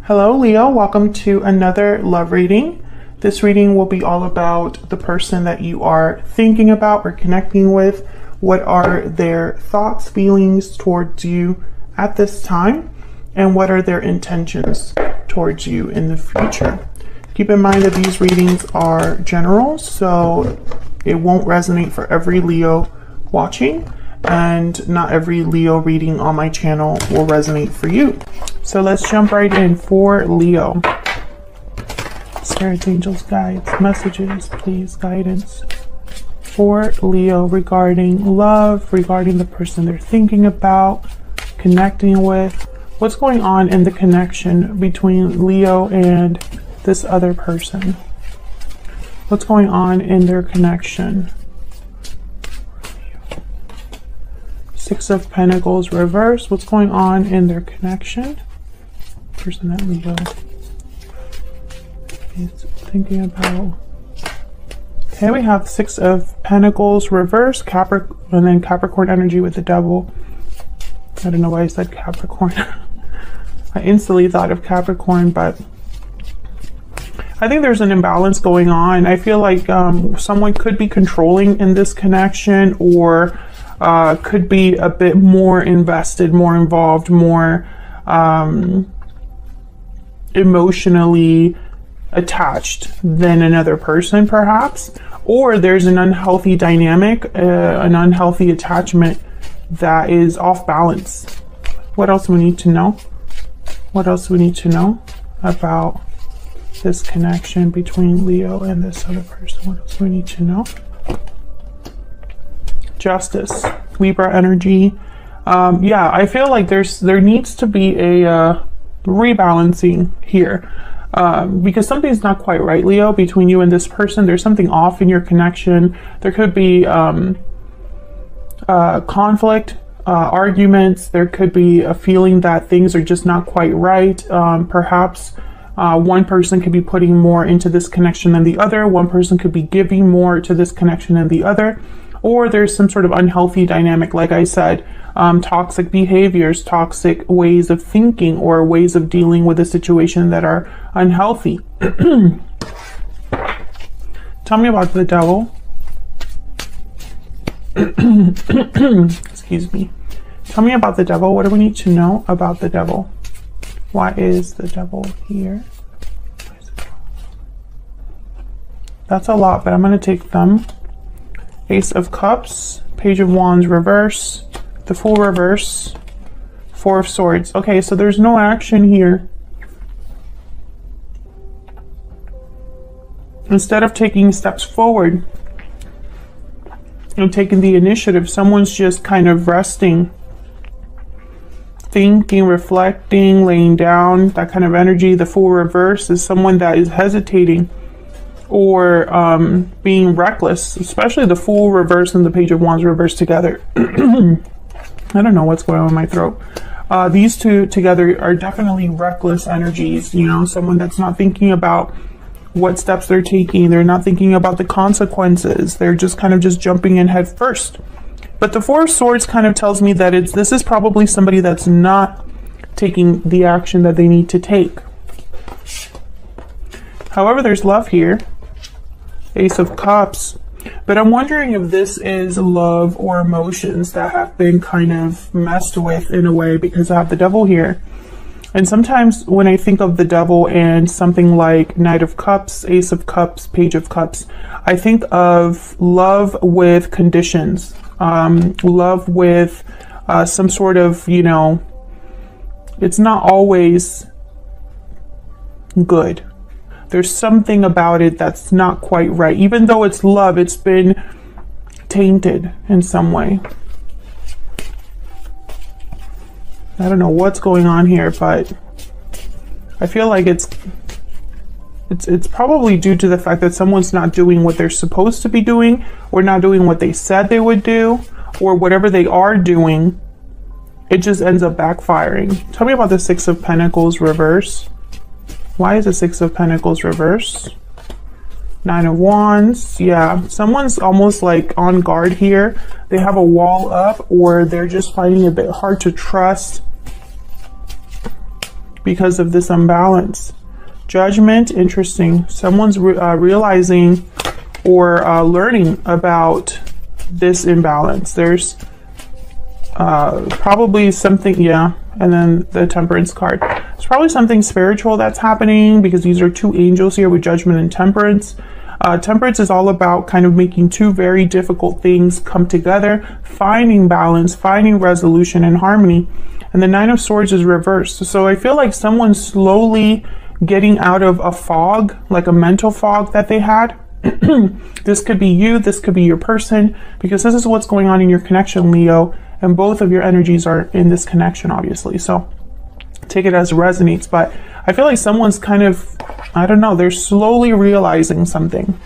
Hello Leo, welcome to another love reading. This reading will be all about the person that you are thinking about or connecting with. What are their thoughts, feelings towards you at this time? And what are their intentions towards you in the future? Keep in mind that these readings are general, so it won't resonate for every Leo watching, and not every Leo reading on my channel will resonate for you. So let's jump right in for Leo. Spirits, angels, guides, messages, please, guidance for Leo regarding love, regarding the person they're thinking about, connecting with. What's going on in the connection between Leo and this other person? What's going on in their connection? Six of Pentacles reverse. What's going on in their connection? Person that Leo is thinking about. Okay, we have Six of Pentacles reverse, Capricorn, and then Capricorn energy with the Devil. I don't know why I said Capricorn. I instantly thought of Capricorn, but I think there's an imbalance going on. I feel like someone could be controlling in this connection, or could be a bit more invested, more involved, more emotionally attached than another person, perhaps. Or there's an unhealthy dynamic, an unhealthy attachment that is off balance. What else do we need to know? What else do we need to know about this connection between Leo and this other person? What else do we need to know? Justice, Libra energy. Yeah, I feel like there needs to be a rebalancing here, because something's not quite right, Leo, between you and this person. There's something off in your connection. There could be conflict, arguments. There could be a feeling that things are just not quite right. Perhaps one person could be putting more into this connection than the other. One person could be giving more to this connection than the other. Or there's some sort of unhealthy dynamic, like I said, toxic behaviors, toxic ways of thinking, or ways of dealing with a situation that are unhealthy. Tell me about the Devil. Excuse me. Tell me about the Devil. What do we need to know about the Devil? Why is the Devil here? That's a lot, but I'm going to take them. Ace of Cups, Page of Wands reverse, the Fool reverse, Four of Swords. Okay, so there's no action here. Instead of taking steps forward and taking the initiative, someone's just kind of resting, thinking, reflecting, laying down, that kind of energy. The Fool reverse is someone that is hesitating or being reckless, especially the Fool reverse and the Page of Wands reverse together. I don't know what's going on in my throat. These two together are definitely reckless energies, you know, someone that's not thinking about what steps they're taking. They're not thinking about the consequences. They're just kind of just jumping in head first. But the Four of Swords kind of tells me that this is probably somebody that's not taking the action that they need to take. However, there's love here. Ace of Cups. But I'm wondering if this is love or emotions that have been kind of messed with in a way, because I have the Devil here. And sometimes when I think of the Devil and something like Knight of Cups, Ace of Cups, Page of Cups, I think of love with conditions. Love with some sort of, you know, it's not always good. There's something about it that's not quite right. Even though it's love, it's been tainted in some way. I don't know what's going on here, but I feel like it's probably due to the fact that someone's not doing what they're supposed to be doing, or not doing what they said they would do, or whatever they are doing, it just ends up backfiring. Tell me about the Six of Pentacles reverse. Why is the Six of Pentacles reverse? Nine of Wands. Yeah, someone's almost like on guard here. They have a wall up, or they're just finding it a bit hard to trust because of this imbalance. Judgment, interesting. Someone's realizing or learning about this imbalance. There's probably something, yeah, and then the Temperance card. It's probably something spiritual that's happening because these are two angels here with Judgment and Temperance. Temperance is all about kind of making two very difficult things come together, finding balance, finding resolution and harmony. And the Nine of Swords is reversed. So I feel like someone's slowly getting out of a fog, like a mental fog that they had. This could be you, this could be your person, because this is what's going on in your connection, Leo, and both of your energies are in this connection, obviously. So take it as resonates, but I feel like someone's kind of, I don't know, they're slowly realizing something,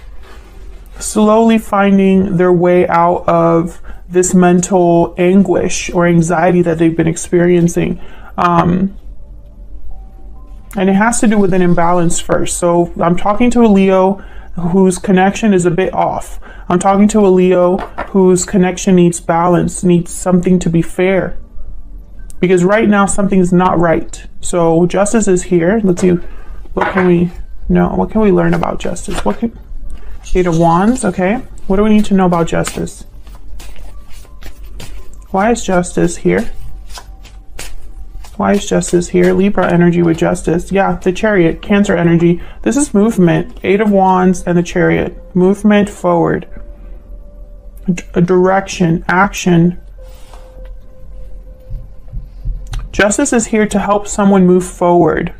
slowly finding their way out of this mental anguish or anxiety that they've been experiencing. And it has to do with an imbalance first. So I'm talking to a Leo whose connection is a bit off. I'm talking to a Leo whose connection needs balance, needs something to be fair. Because right now something's not right. So justice is here. Let's see, what can we know? What can we learn about justice? Eight of Wands, okay. What do we need to know about justice? Why is justice here? Why is justice here? Libra energy with justice. Yeah, the Chariot, Cancer energy. This is movement. Eight of Wands and the Chariot. Movement forward. A direction, action. Justice is here to help someone move forward.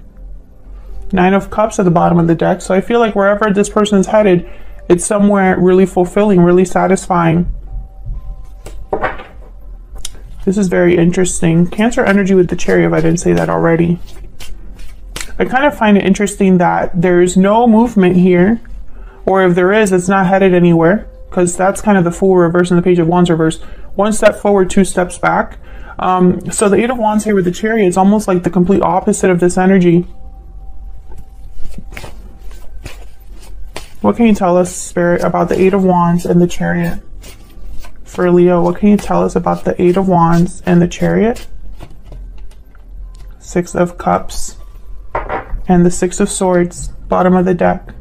Nine of Cups at the bottom of the deck. So I feel like wherever this person's headed, it's somewhere really fulfilling, really satisfying. This is very interesting. Cancer energy with the Chariot, if I didn't say that already. I kind of find it interesting that there's no movement here, or if there is, it's not headed anywhere, because that's kind of the Fool reverse and the Page of Wands reverse. One step forward, two steps back. So the Eight of Wands here with the Chariot is almost like the complete opposite of this energy. What can you tell us, Spirit, about the Eight of Wands and the Chariot? For Leo, what can you tell us about the Eight of Wands and the Chariot? Six of Cups and the Six of Swords, bottom of the deck.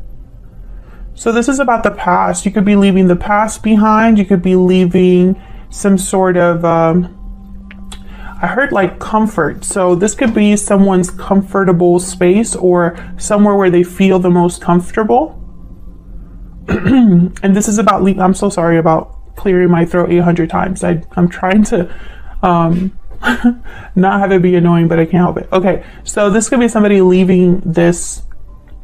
So this is about the past. You could be leaving the past behind. You could be leaving some sort of, I heard like comfort. So this could be someone's comfortable space or somewhere where they feel the most comfortable. And this is about, I'm so sorry about clearing my throat 800 times. I'm trying to not have it be annoying, but I can't help it. Okay, so this could be somebody leaving this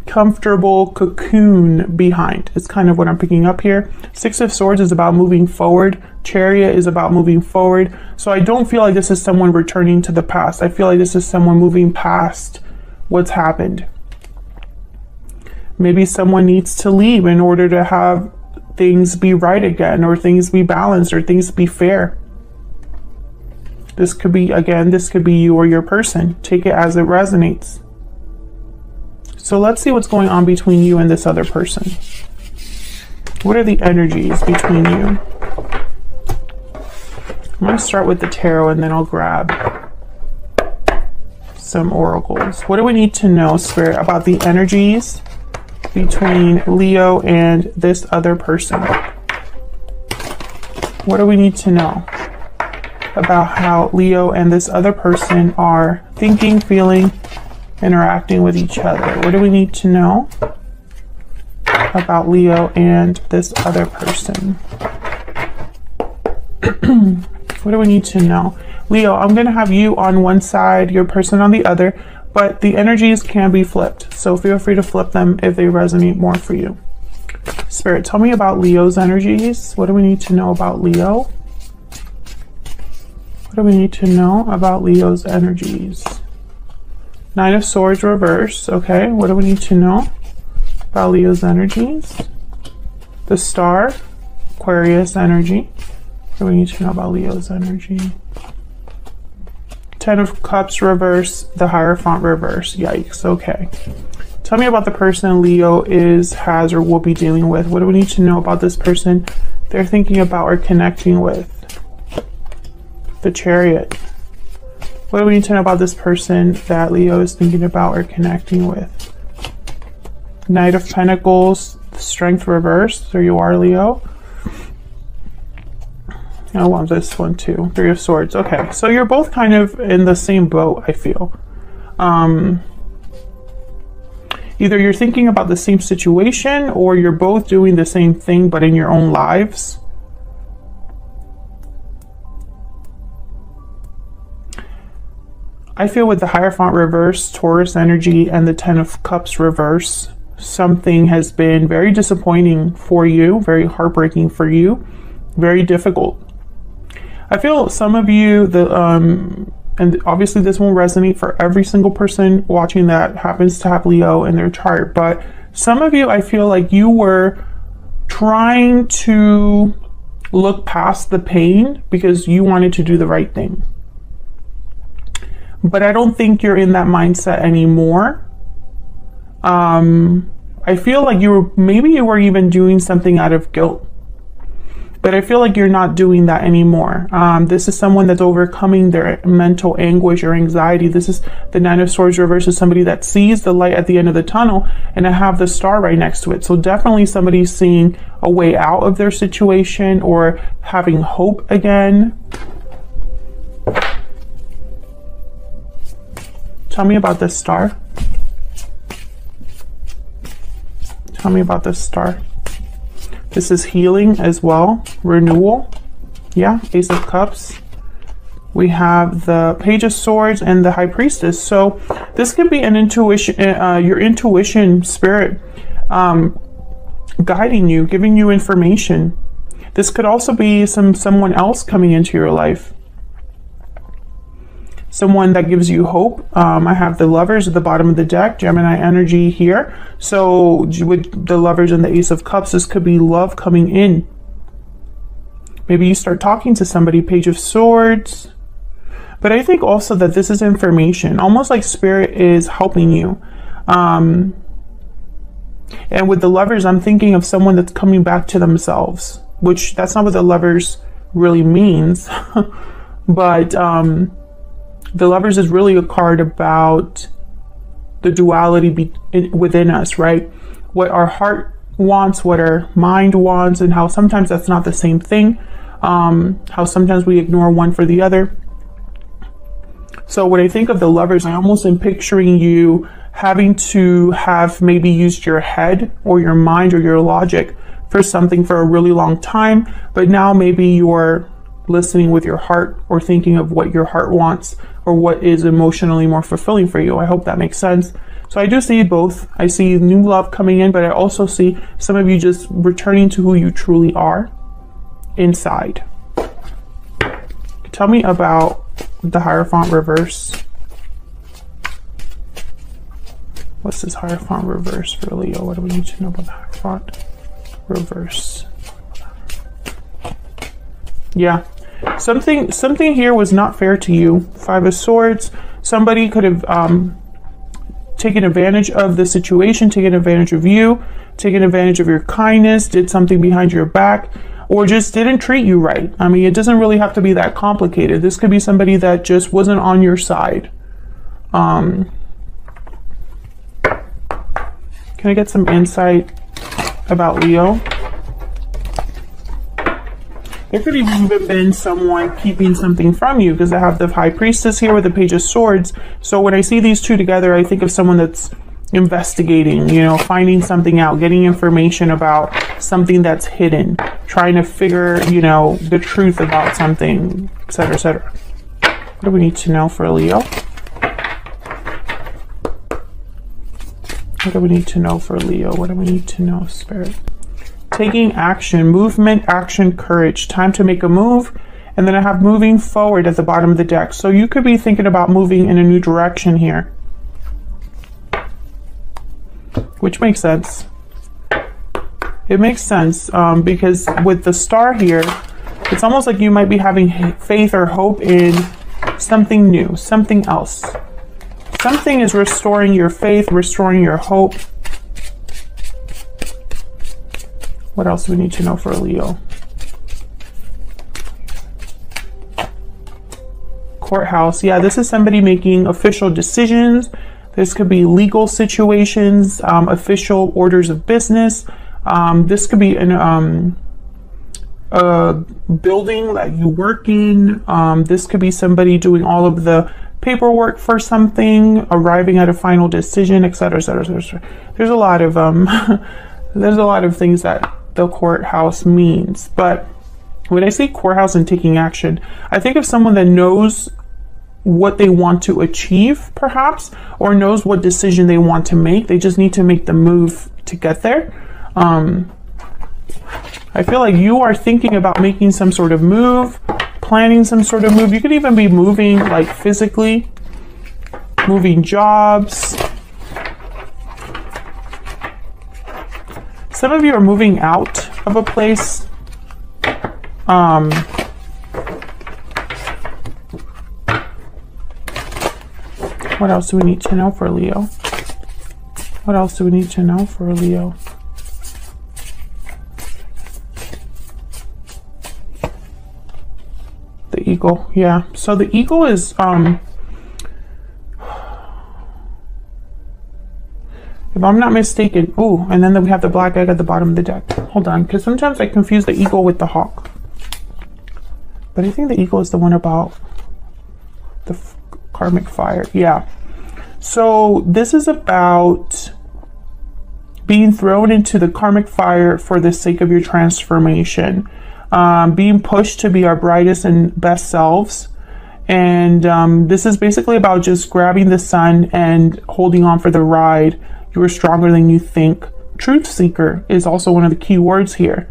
comfortable cocoon behind. It's kind of what I'm picking up here. Six of Swords is about moving forward. Chariot is about moving forward. So I don't feel like this is someone returning to the past. I feel like this is someone moving past what's happened. Maybe someone needs to leave in order to have things be right again, or things be balanced, or things be fair. This could be, again, this could be you or your person. Take it as it resonates. So let's see what's going on between you and this other person. What are the energies between you? I'm going to start with the tarot and then I'll grab some oracles. What do we need to know, Spirit, about the energies between Leo and this other person? What do we need to know about how Leo and this other person are thinking, feeling, interacting with each other? What do we need to know about Leo and this other person? What do we need to know? Leo, I'm going to have you on one side, your person on the other, but the energies can be flipped. So feel free to flip them if they resonate more for you. Spirit, tell me about Leo's energies. What do we need to know about Leo? What do we need to know about Leo's energies? Nine of Swords reverse. Okay, what do we need to know about Leo's energies? The Star, Aquarius energy. What do we need to know about Leo's energy? Ten of Cups reverse, the Hierophant reverse. Yikes, okay. Tell me about the person Leo has, or will be dealing with. What do we need to know about this person they're thinking about or connecting with? The Chariot. What do we need to know about this person that Leo is thinking about or connecting with? Knight of Pentacles, Strength reversed. There you are, Leo. I want this one too. Three of Swords. Okay, so you're both kind of in the same boat, I feel. Either you're thinking about the same situation or you're both doing the same thing but in your own lives. I feel with the Hierophant reverse, Taurus energy, and the Ten of Cups reverse, something has been very disappointing for you, very heartbreaking for you, very difficult. I feel some of you, and obviously this won't resonate for every single person watching that happens to have Leo in their chart, but some of you, I feel like you were trying to look past the pain because you wanted to do the right thing. But I don't think you're in that mindset anymore. I feel like maybe you were even doing something out of guilt. But I feel like you're not doing that anymore. This is someone that's overcoming their mental anguish or anxiety. This is the Nine of Swords reverse, is somebody that sees the light at the end of the tunnel, and I have the star right next to it. So definitely somebody's seeing a way out of their situation or having hope again. Tell me about this star. Tell me about this star. This is healing as well, renewal. Yeah, Ace of Cups. We have the Page of Swords and the High Priestess. So this could be an intuition, your intuition spirit guiding you, giving you information. This could also be someone else coming into your life. Someone that gives you hope. I have the Lovers at the bottom of the deck, Gemini energy here. So with the Lovers and the Ace of Cups, this could be love coming in. Maybe you start talking to somebody, Page of Swords. But I think also that this is information, almost like Spirit is helping you. And with the Lovers, I'm thinking of someone that's coming back to themselves, which that's not what the Lovers really means. But the Lovers is really a card about the duality within us, right? What our heart wants, what our mind wants, and how sometimes that's not the same thing. How sometimes we ignore one for the other. So when I think of the Lovers, I almost am picturing you having to have maybe used your head or your mind or your logic for something for a really long time, but now maybe you're listening with your heart or thinking of what your heart wants or what is emotionally more fulfilling for you. I hope that makes sense. So I do see both. I see new love coming in, but I also see some of you just returning to who you truly are inside. Tell me about the Hierophant reverse. What's this Hierophant reverse for Leo? What do we need to know about the Hierophant reverse? Yeah. Something here was not fair to you. Five of Swords. Somebody could have taken advantage of the situation, taken advantage of you, taken advantage of your kindness, did something behind your back, or just didn't treat you right. I mean, it doesn't really have to be that complicated. This could be somebody that just wasn't on your side. Can I get some insight about Leo? There could have even been someone keeping something from you, because I have the High Priestess here with the Page of Swords. So when I see these two together, I think of someone that's investigating, you know, finding something out, getting information about something that's hidden, trying to figure, you know, the truth about something, etc., etc. What do we need to know for Leo? What do we need to know for Leo? What do we need to know, Spirit? Taking action, movement, action, courage. Time to make a move. And then I have moving forward at the bottom of the deck. So you could be thinking about moving in a new direction here, which makes sense. It makes sense because with the star here, it's almost like you might be having faith or hope in something new, something else. Something is restoring your faith, restoring your hope. What else do we need to know for Leo? Courthouse. Yeah, this is somebody making official decisions. This could be legal situations, official orders of business. This could be a building that you work in. This could be somebody doing all of the paperwork for something, arriving at a final decision, etc., etc., etc. There's a lot of there's a lot of things that the courthouse means. But when I say courthouse and taking action, I think of someone that knows what they want to achieve, perhaps, or knows what decision they want to make. They just need to make the move to get there. I feel like you are thinking about making some sort of move, planning some sort of move. You could even be moving, like physically, moving jobs. Some of you are moving out of a place. What else do we need to know for Leo? What else do we need to know for Leo? The eagle, yeah. So the eagle is, if I'm not mistaken, oh, and then we have the black egg at the bottom of the deck. Hold on, because sometimes I confuse the eagle with the hawk. But I think the eagle is the one about the karmic fire. Yeah. So this is about being thrown into the karmic fire for the sake of your transformation. Being pushed to be our brightest and best selves. And this is basically about just grabbing the sun and holding on for the ride. You are stronger than you think. Truth seeker is also one of the key words here,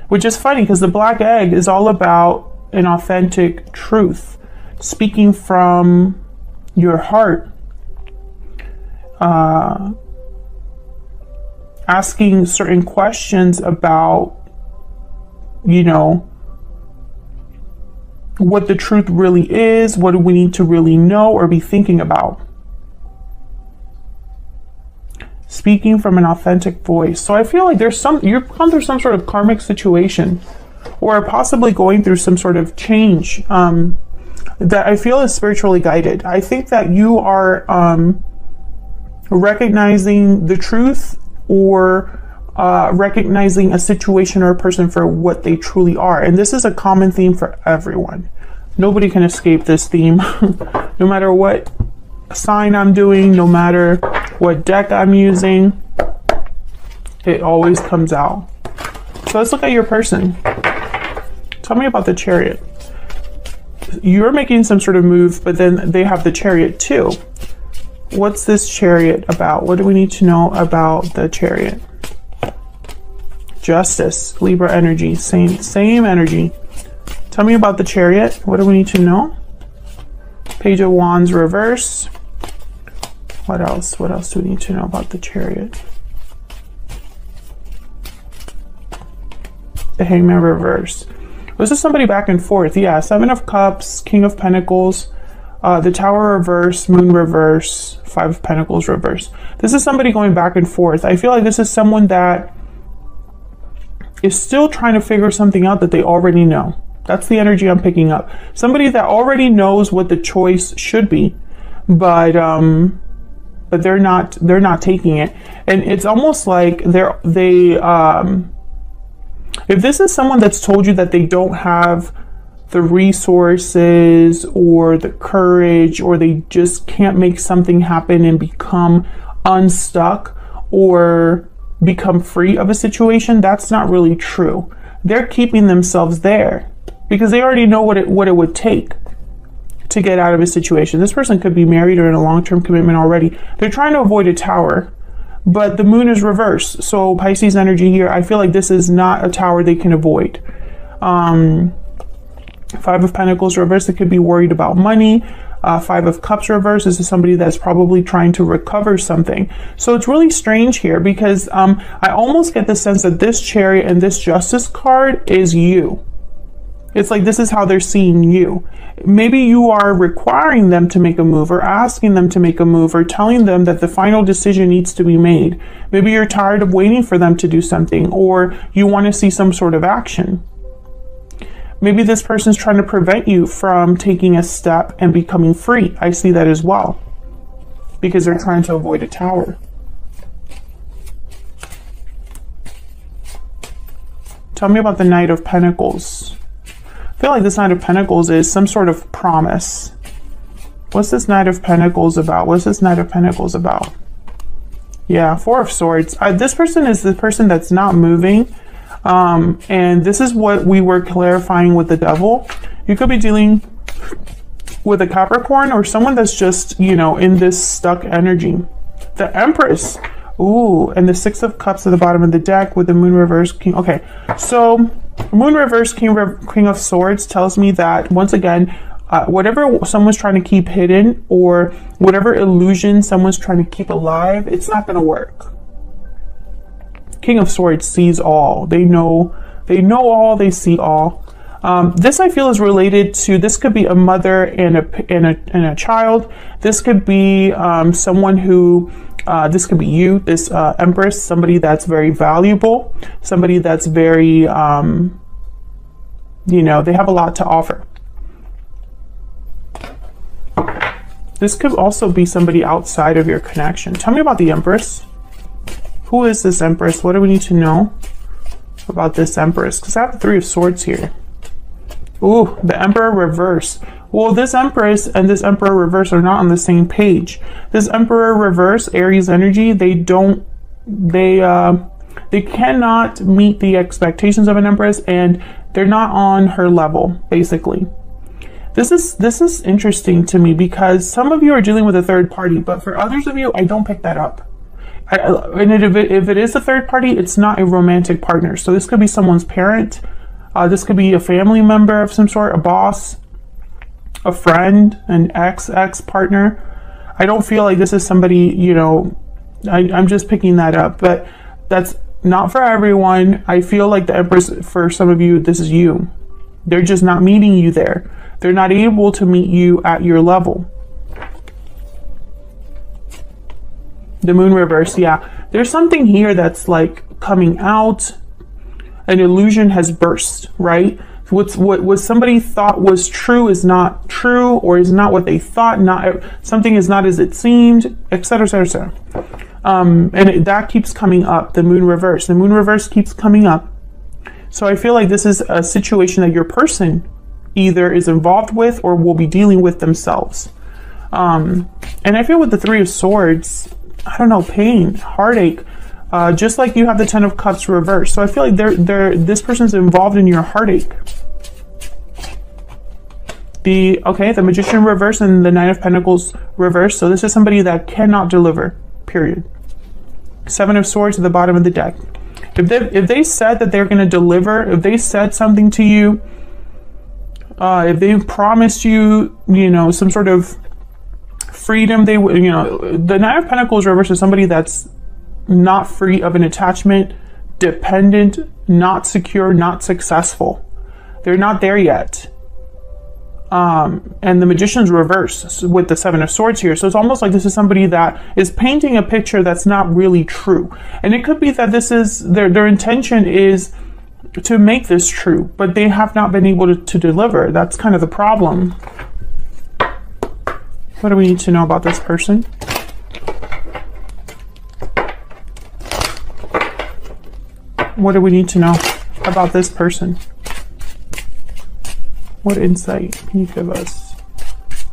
which is funny because the black egg is all about an authentic truth, speaking from your heart, asking certain questions about, you know, what the truth really is. What do we need to really know or be thinking about? Speaking from an authentic voice. So I feel like you've gone through some sort of karmic situation, or possibly going through some sort of change that I feel is spiritually guided. I think that you are recognizing the truth, or recognizing a situation or a person for what they truly are. And this is a common theme for everyone. Nobody can escape this theme. No matter what sign I'm doing, no matter what deck I'm using, it always comes out. So let's look at your person. Tell me about the Chariot. You're making some sort of move, but then they have the Chariot too. What's this Chariot about? What do we need to know about the Chariot? Justice, Libra energy, same energy. Tell me about the Chariot. What do we need to know? Page of Wands reverse. What else? What else do we need to know about the Chariot? The Hangman reverse. This is somebody back and forth. Yeah, Seven of Cups, King of Pentacles, the Tower reverse, Moon reverse, Five of Pentacles reverse. This is somebody going back and forth. I feel like this is someone that is still trying to figure something out that they already know. That's the energy I'm picking up. Somebody that already knows what the choice should be, but they're not taking it. And it's almost like if this is someone that's told you that they don't have the resources or the courage, or they just can't make something happen and become unstuck or become free of a situation, that's not really true. They're keeping themselves there because they already know what it would take to get out of a situation. This person could be married or in a long-term commitment already. They're trying to avoid a tower, but the moon is reversed. So Pisces energy here, I feel like this is not a tower they can avoid. Five of Pentacles reversed, they could be worried about money. Five of Cups reversed, this is somebody that's probably trying to recover something. So it's really strange here because I almost get the sense that this Chariot and this Justice card is you. It's like this is how they're seeing you. Maybe you are requiring them to make a move, or asking them to make a move, or telling them that the final decision needs to be made. Maybe you're tired of waiting for them to do something, or you want to see some sort of action. Maybe this person's trying to prevent you from taking a step and becoming free. I see that as well, because they're trying to avoid a Tower. Tell me about the Knight of Pentacles. I feel like this Knight of Pentacles is some sort of promise. What's this Knight of Pentacles about? What's this Knight of Pentacles about? Yeah, Four of Swords. This person is the person that's not moving. And this is what we were clarifying with the Devil. You could be dealing with a Capricorn or someone that's just, you know, in this stuck energy. The Empress. Ooh, and the Six of Cups at the bottom of the deck with the Moon reverse, King. Okay, so Moon reverse, King of Swords tells me that, once again, whatever someone's trying to keep hidden or whatever illusion someone's trying to keep alive, it's not going to work. King of Swords sees all. They know all, they see all. This I feel is related to, this could be a mother and a child. This could be someone who, this could be you, this Empress, somebody that's very valuable, somebody that's very, you know, they have a lot to offer. This could also be somebody outside of your connection. Tell me about the Empress. Who is this Empress? What do we need to know about this Empress? Because I have the Three of Swords here. Ooh, the Emperor reverse. Well, this Empress and this Emperor reverse are not on the same page. This Emperor reverse, Aries energy, they cannot meet the expectations of an Empress, and they're not on her level, basically. This is interesting to me because some of you are dealing with a third party, but for others of you, I don't pick that up. And if it is a third party, it's not a romantic partner. So this could be someone's parent. This could be a family member of some sort, a boss, a friend, an ex-partner. I don't feel like this is somebody, you know, I'm just picking that up, but that's not for everyone. I feel like the Empress, for some of you, this is you. They're just not meeting you there. They're not able to meet you at your level. The Moon reverse, yeah. There's something here that's like coming out. An illusion has burst, right? What somebody thought was true is not true, or is not what they thought. Not something is not as it seemed, etc., etc., etc. That keeps coming up. The Moon reverse. The Moon reverse keeps coming up. So I feel like this is a situation that your person either is involved with or will be dealing with themselves. And I feel with the Three of Swords, I don't know, pain, heartache, just like you have the Ten of Cups reversed. So I feel like this person's involved in your heartache. The Magician reverse and the Nine of Pentacles reverse. So this is somebody that cannot deliver, period. Seven of Swords at the bottom of the deck. If they said that they're going to deliver, if they said something to you, if they promised you, you know, some sort of freedom, they would, you know, the Nine of Pentacles reverse is somebody that's not free of an attachment, dependent, not secure, not successful. They're not there yet. And the Magician's reverse with the Seven of Swords here. So it's almost like this is somebody that is painting a picture that's not really true. And it could be that this is their intention is to make this true, but they have not been able to deliver. That's kind of the problem. What do we need to know about this person? What do we need to know about this person? What insight can you give us?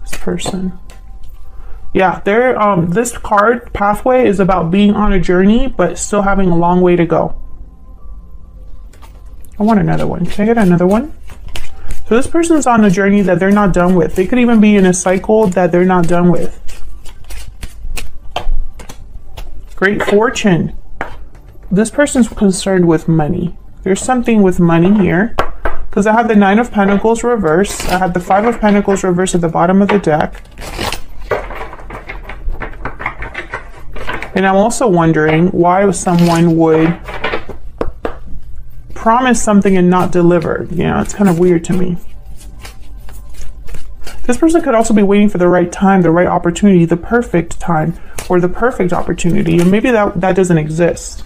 This person. Yeah, this card, Pathway, is about being on a journey, but still having a long way to go. I want another one. Can I get another one? So this person's on a journey that they're not done with. They could even be in a cycle that they're not done with. Great Fortune. This person's concerned with money. There's something with money here. Because I have the Nine of Pentacles reverse. I have the Five of Pentacles reverse at the bottom of the deck. And I'm also wondering why someone would promise something and not deliver. You know, it's kind of weird to me. This person could also be waiting for the right time, the right opportunity, the perfect time, or the perfect opportunity. And maybe that doesn't exist.